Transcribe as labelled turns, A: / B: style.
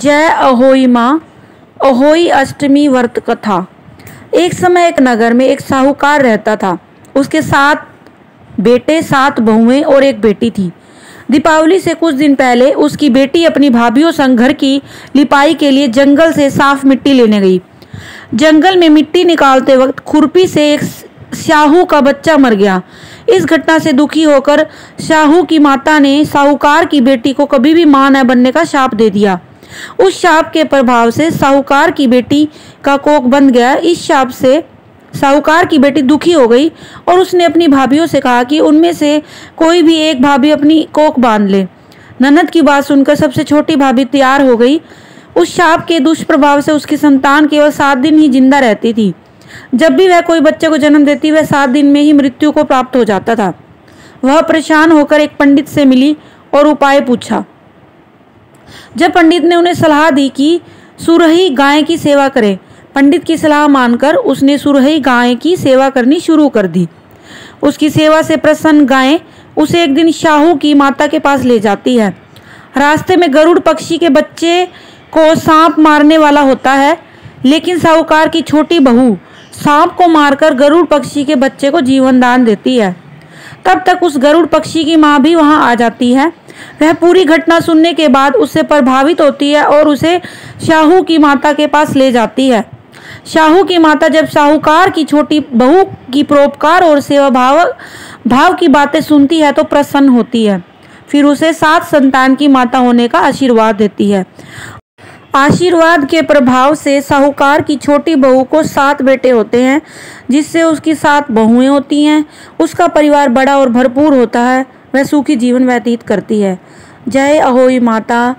A: जय अहोई माँ, अहोई अष्टमी व्रत कथा। एक समय एक नगर में एक साहूकार रहता था। उसके 7 बेटे, 7 बहुएं और एक बेटी थी। दीपावली से कुछ दिन पहले उसकी बेटी अपनी भाभीयों संग घर की लिपाई के लिए जंगल से साफ मिट्टी लेने गई। जंगल में मिट्टी निकालते वक्त खुरपी से एक शाहू का बच्चा मर गया। इस घटना से दुखी होकर शाहू की माता ने साहूकार की बेटी को कभी भी मां न बनने का शाप दे दिया। उस शाप के प्रभाव से साहूकार की बेटी का कोख बंध गया। इस शाप से साहूकार की बेटी दुखी हो गई और उसने अपनी भाभीयों से कहा कि उनमें से कोई भी एक भाभी अपनी कोख बांध ले। ननद की बात सुनकर सबसे छोटी भाभी तैयार हो गई। उस शाप के दुष्प्रभाव से उसकी संतान केवल 7 दिन ही जिंदा रहती थी। जब भी वह कोई बच्चे को जन्म देती वह 7 दिन में ही मृत्यु को प्राप्त हो जाता था। वह परेशान होकर एक पंडित से मिली और उपाय पूछा। जब पंडित ने उन्हें सलाह दी कि सुरही गाय की सेवा करें, पंडित की सलाह मानकर उसने सुरही गाय की सेवा करनी शुरू कर दी। उसकी सेवा से प्रसन्न गाय उसे एक दिन शाहू की माता के पास ले जाती है। रास्ते में गरुड़ पक्षी के बच्चे को सांप मारने वाला होता है, लेकिन साहूकार की छोटी बहू सांप को मारकर गरुड़ पक्षी के बच्चे को जीवन दान देती है। तब तक उस गरुड़ पक्षी की माँ भी वहां आ जाती है। वह पूरी घटना सुनने के बाद उससे प्रभावित होती है और उसे शाहू की माता के पास ले जाती है। शाहू की माता जब साहूकार की छोटी बहू की परोपकार और सेवा भाव की बातें सुनती है तो प्रसन्न होती है। फिर उसे 7 संतान की माता होने का आशीर्वाद देती है। आशीर्वाद के प्रभाव से साहूकार की छोटी बहू को 7 बेटे होते हैं, जिससे उसकी 7 बहुएं होती हैं। उसका परिवार बड़ा और भरपूर होता है। वह सुखी जीवन व्यतीत करती है। जय अहोई माता।